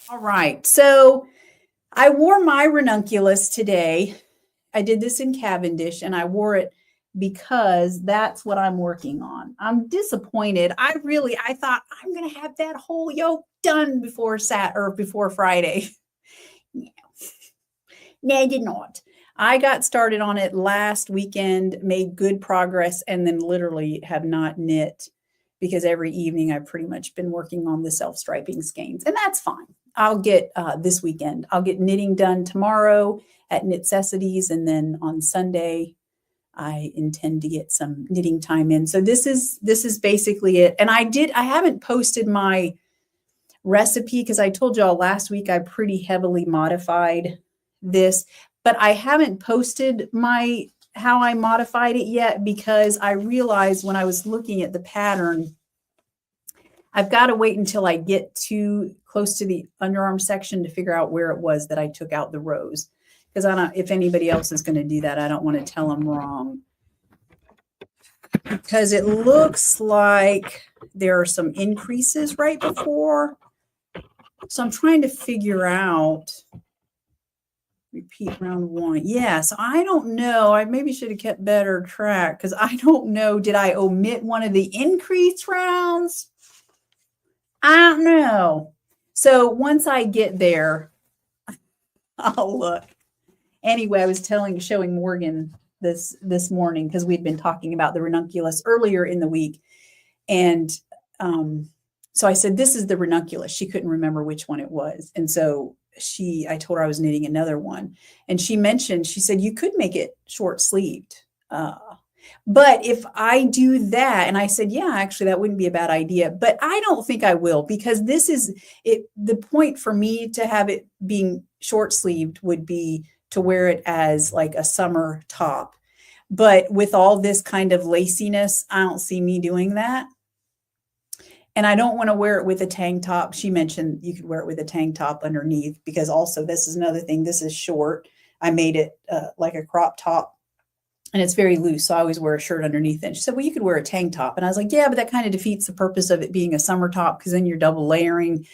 All right. So I wore my ranunculus today. I did this in Cavendish and I wore it because that's what I'm working on. I'm disappointed. I thought I'm going to have that whole yoke done before Friday. No, I did not. I got started on it last weekend, made good progress, and then literally have not knit because every evening I've pretty much been working on the self-striping skeins, and that's fine. I'll get this weekend. I'll get knitting done tomorrow at Knitcessities, and then on Sunday I intend to get some knitting time in. So this is basically it. And I haven't posted my recipe because I told y'all last week I pretty heavily modified this, but I haven't posted how I modified it yet because I realized when I was looking at the pattern, I've got to wait until I get too close to the underarm section to figure out where it was that I took out the rows. Because if anybody else is going to do that, I don't want to tell them wrong. Because it looks like there are some increases right before. So I'm trying to figure out, repeat round one. Yeah, so I don't know. I maybe should have kept better track because I don't know. Did I omit one of the increased rounds? I don't know. So once I get there, I'll look. Anyway, I was showing Morgan this morning because we'd been talking about the ranunculus earlier in the week. And so I said, this is the ranunculus. She couldn't remember which one it was. And so I told her I was knitting another one. And she said, you could make it short sleeved. But if I do that, and I said, yeah, actually, that wouldn't be a bad idea. But I don't think I will because this is it. The point for me to have it being short sleeved would be to wear it as like a summer top. But with all this kind of laciness, I don't see me doing that. And I don't want to wear it with a tank top. She mentioned you could wear it with a tank top underneath because also this is another thing. This is short. I made it like a crop top and it's very loose. So I always wear a shirt underneath it. And she said, well, you could wear a tank top. And I was like, yeah, but that kind of defeats the purpose of it being a summer top because then you're double layering.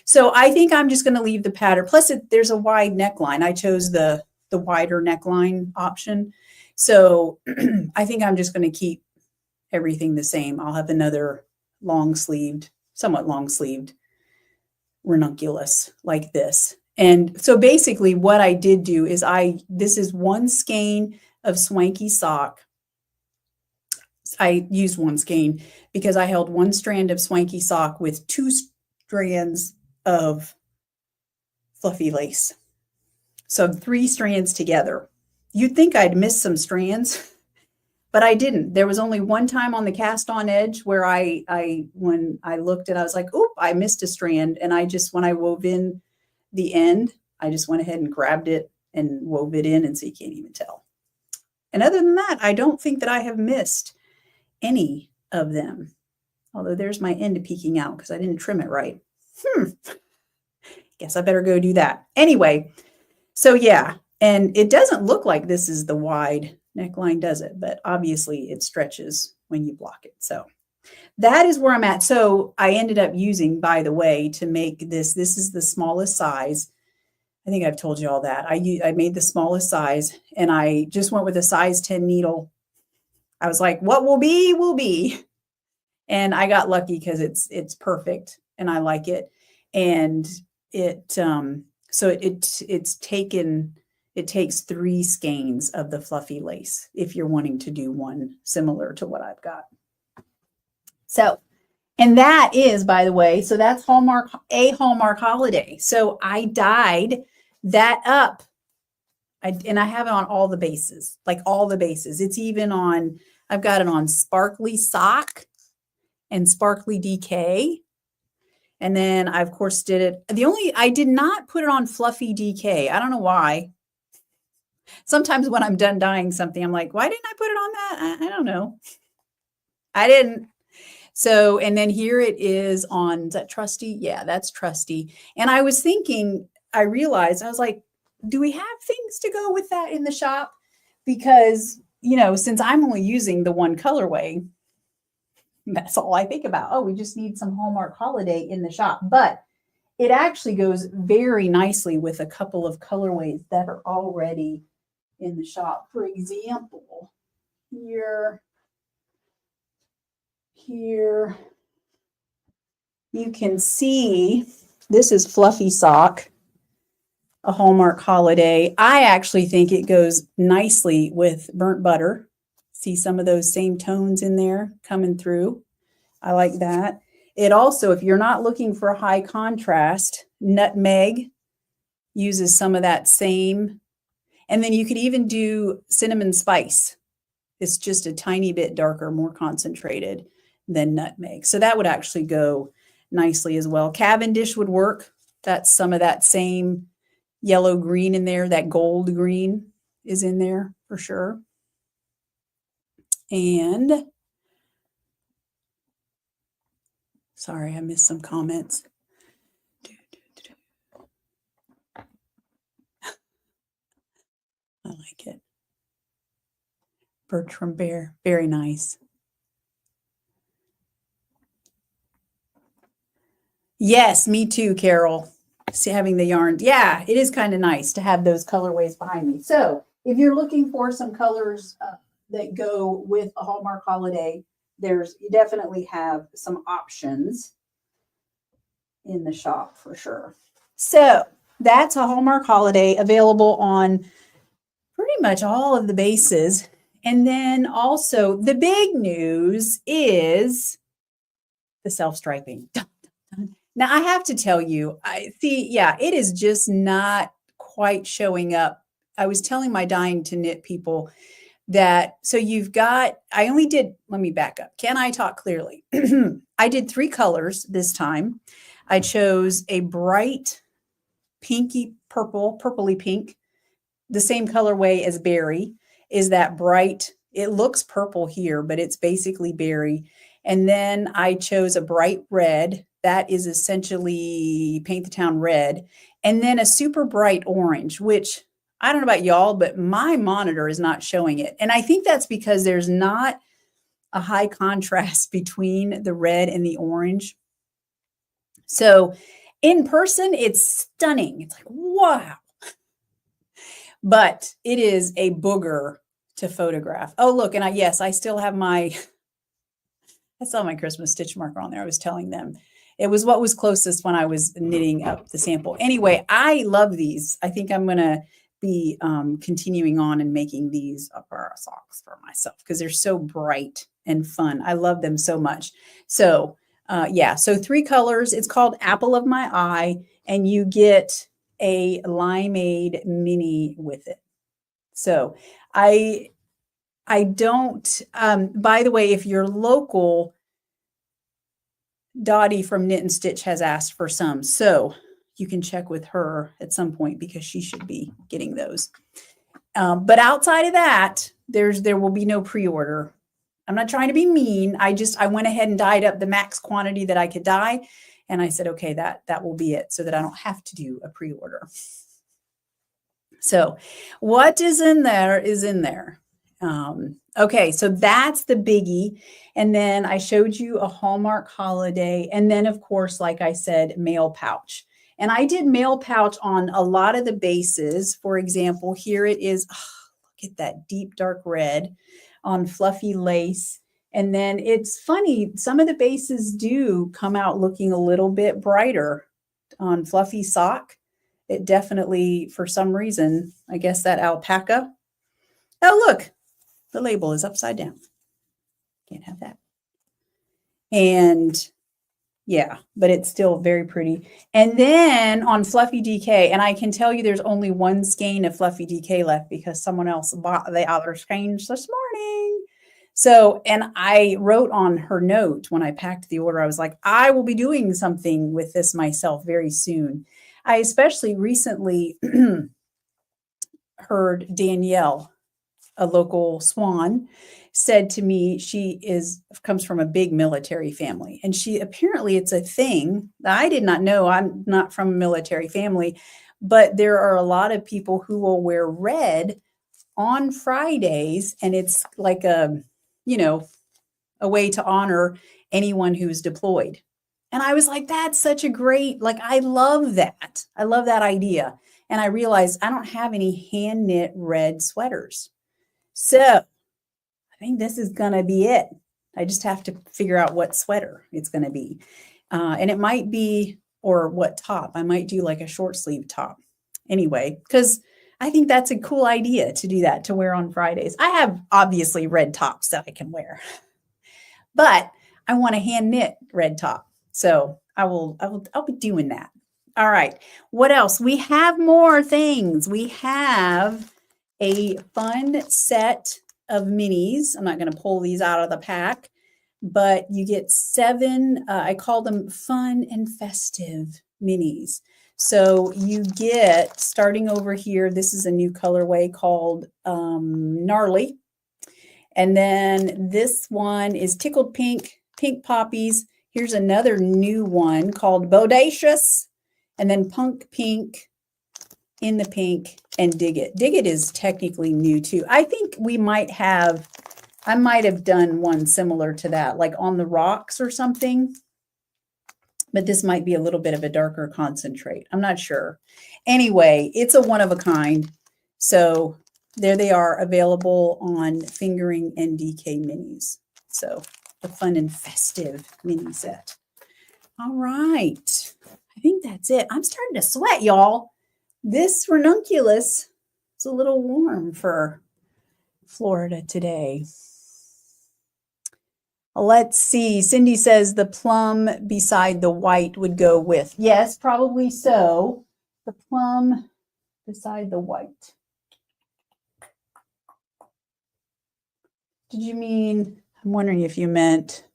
So I think I'm just going to leave the pattern. Plus there's a wide neckline. I chose the wider neckline option. So I think I'm just going to keep everything the same. I'll have another somewhat long sleeved ranunculus like this. And so basically what I did do is this is one skein of swanky sock. I used one skein because I held one strand of swanky sock with 2 strands of fluffy lace. So 3 strands together. You'd think I'd miss some strands, but I didn't. There was only one time on the cast on edge where when I looked and I was like, oop, I missed a strand. And when I wove in the end, I just went ahead and grabbed it and wove it in, and so you can't even tell. And other than that, I don't think that I have missed any of them. Although there's my end peeking out because I didn't trim it right. Guess I better go do that. Anyway, so yeah, and it doesn't look like this is the wide neckline, does it? But obviously it stretches when you block it. So that is where I'm at. So I ended up using, by the way, to make this is the smallest size. I think I've told you all that. I made the smallest size and I just went with a size 10 needle. I was like, what will be, will be. And I got lucky because it's perfect and I like it. And it takes 3 skeins of the fluffy lace if you're wanting to do one similar to what I've got. So, and that is, by the way, so that's Hallmark holiday. So I dyed that up. And I have it on all the bases, like all the bases. It's even on, I've got it on Sparkly Sock and Sparkly DK. And then I, of course, did it. I did not put it on Fluffy DK. I don't know why. Sometimes when I'm done dyeing something, I'm like, why didn't I put it on that? I don't know. I didn't. So, and then here it is on, is that Trusty? Yeah, that's Trusty. And I was thinking, I realized, I was like, do we have things to go with that in the shop? Because, since I'm only using the one colorway, that's all I think about. Oh, we just need some Hallmark holiday in the shop. But it actually goes very nicely with a couple of colorways that are already in the shop. For example, here, you can see this is Fluffy Sock, a Hallmark holiday. I actually think it goes nicely with burnt butter. See some of those same tones in there coming through. I like that. It also, if you're not looking for high contrast, nutmeg uses some of that same. And then you could even do cinnamon spice. It's just a tiny bit darker, more concentrated than nutmeg. So that would actually go nicely as well. Cavendish would work. That's some of that same yellow green in there. That gold green is in there for sure. And sorry, I missed some comments. I like it. Bertram Bear, very nice. Yes, me too, Carol. See, having the yarn. Yeah, it is kind of nice to have those colorways behind me. So if you're looking for some colors that go with a Hallmark holiday, you definitely have some options in the shop for sure. So that's a Hallmark holiday available on pretty much all of the bases. And then also the big news is the self-striping. Now I have to tell you, it is just not quite showing up. I was telling my Dying to Knit people that, so let me back up. Can I talk clearly? I did 3 colors this time. I chose a bright pinky purple, purpley pink, the same colorway as berry, is that bright. It looks purple here, but it's basically berry. And then I chose a bright red. That is essentially Paint the Town red. And then a super bright orange, which I don't know about y'all, but my monitor is not showing it. And I think that's because there's not a high contrast between the red and the orange. So in person, it's stunning. It's like, wow. But it is a booger to photograph. Oh, look, and I still have I saw my Christmas stitch marker on there. I was telling them it was what was closest when I was knitting up the sample. Anyway, I love these. I think I'm going to be continuing on and making these upper socks for myself because they're so bright and fun. I love them so much. So so 3 colors. It's called Apple of My Eye, and you get a limeade mini with it. So I don't, by the way, if you're local, Dottie from Knit and Stitch has asked for some. So you can check with her at some point because she should be getting those. But outside of that, there will be no pre-order. I'm not trying to be mean. I went ahead and dyed up the max quantity that I could dye. And I said, okay, that will be it so that I don't have to do a pre-order. So what is in there is in there. Okay, so that's the biggie. And then I showed you a Hallmark holiday. And then, of course, like I said, mail pouch. And I did mail pouch on a lot of the bases. For example, here it is. Oh, look at that deep dark red on fluffy lace. And then it's funny, some of the bases do come out looking a little bit brighter on fluffy sock. It definitely, for some reason, I guess that alpaca. Oh, look, the label is upside down. Can't have that. And yeah, but it's still very pretty. And then on Fluffy DK, and I can tell you there's only 1 skein of Fluffy DK left because someone else bought the other skeins this morning. So, and I wrote on her note when I packed the order, I was like, I will be doing something with this myself very soon. I especially recently heard Danielle, a local Swan, said to me she comes from a big military family. And apparently it's a thing that I did not know. I'm not from a military family, but there are a lot of people who will wear red on Fridays. And it's like a way to honor anyone who's deployed. And I was like, that's such a great, like, I love that. I love that idea. And I realized I don't have any hand knit red sweaters. So I think this is going to be it. I just have to figure out what sweater it's going to be. And it might be, or what top. I might do like a short sleeve top anyway, because I think that's a cool idea to do that, to wear on Fridays. I have obviously red tops that I can wear, but I want a hand knit red top. So I'll be doing that. All right. What else? We have more things. We have a fun set of minis. I'm not going to pull these out of the pack, but you get 7, I call them fun and festive minis. So you get, starting over here, this is a new colorway called Gnarly. And then this one is Tickled Pink, Pink Poppies. Here's another new one called Bodacious. And then Punk Pink, In the Pink, and Dig It. Dig It is technically new too. I think we might have, I might have done one similar to that, like On the Rocks or something. But this might be a little bit of a darker concentrate. I'm not sure. Anyway, it's a one of a kind. So there they are, available on Fingering and DK Minis. So the fun and festive mini set. All right. I think that's it. I'm starting to sweat, y'all. This ranunculus is a little warm for Florida today. Let's see. Cindy says the plum beside the white would go with. Yes, probably so. The plum beside the white. Did you mean, I'm wondering if you meant,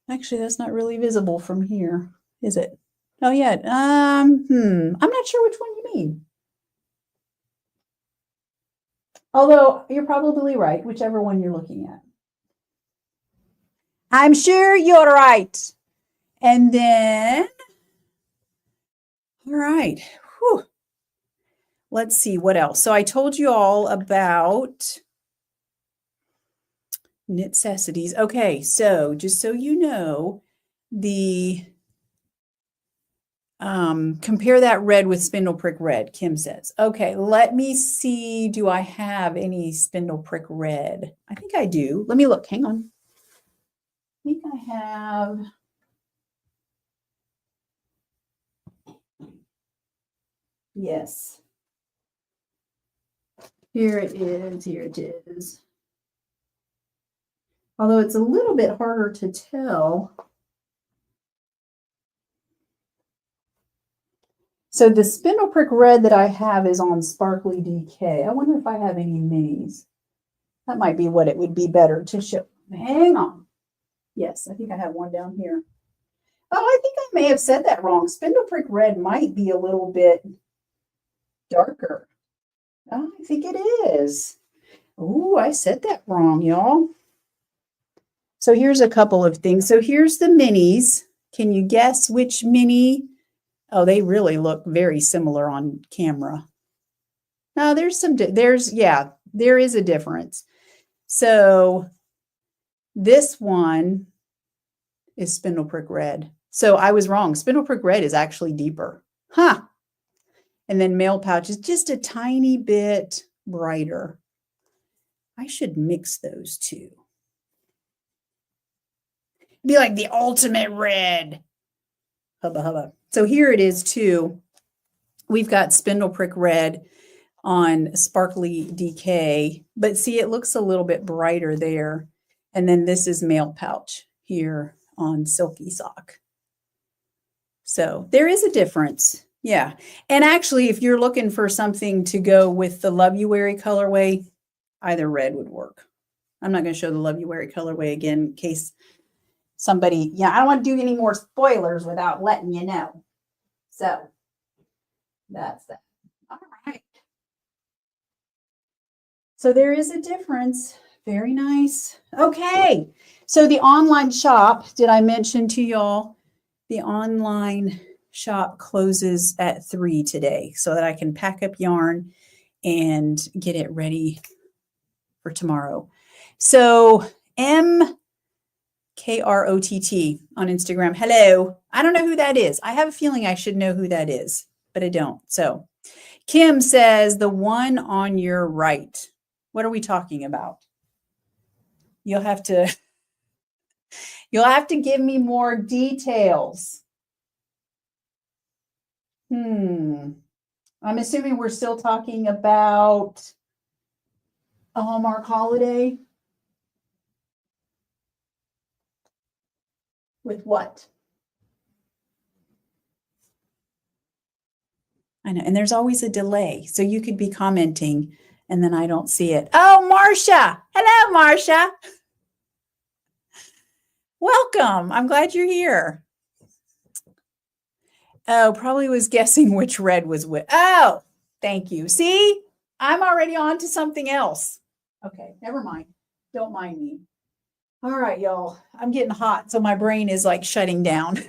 actually, that's not really visible from here, is it? Oh, yeah. I'm not sure which one you mean. Although you're probably right, whichever one you're looking at. I'm sure you're right. And then, all right. Whew. Let's see what else. So I told you all about Knitcessities. Okay, so just so you know, the compare that red with spindle prick red, Kim says. Okay, let me see. Do I have any spindle prick red? I think I do. Let me look. Hang on. I think I have. Yes. Here it is. Here it is. Although it's a little bit harder to tell. So the spindle prick red that I have is on Sparkly DK. I wonder if I have any minis. That might be what it would be better to show. Hang on. Yes, I think I have one down here. Oh, I think I may have said that wrong. Spindle prick red might be a little bit darker. Oh, I think it is. Oh, I said that wrong, y'all. So here's a couple of things. So here's the minis. Can you guess which mini? Oh, they really look very similar on camera. No, there is a difference. So this one is spindle prick red. So I was wrong. Spindle prick red is actually deeper. Huh. And then mail pouch is just a tiny bit brighter. I should mix those two. Be like the ultimate red. Hubba hubba. So here it is too. We've got spindle prick red on Sparkly DK, but see, it looks a little bit brighter there. And then this is mail pouch here on Silky Sock. So there is a difference. Yeah. And actually, if you're looking for something to go with the Love You Weary colorway, either red would work. I'm not going to show the Love You Weary colorway again in case somebody, I don't want to do any more spoilers without letting you know. So that's that. All right. So there is a difference. Very nice. Okay. So the online shop, did I mention to y'all, the online shop closes at 3 today so that I can pack up yarn and get it ready for tomorrow. So Krott on Instagram. Hello. I don't know who that is. I have a feeling I should know who that is, but I don't. So Kim says the one on your right. What are we talking about? You'll have to give me more details. I'm assuming we're still talking about a Hallmark holiday. With what? I know, and there's always a delay. So you could be commenting and then I don't see it. Oh, Marcia. Hello, Marcia. Welcome. I'm glad you're here. Oh, probably was guessing which red was which. Oh, thank you. See, I'm already on to something else. Okay, never mind. Don't mind me. All right, y'all. I'm getting hot, so my brain is like shutting down.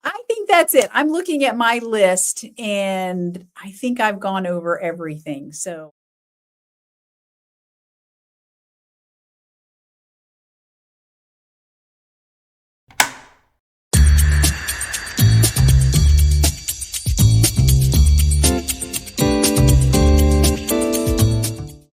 I think that's it. I'm looking at my list and I think I've gone over everything. So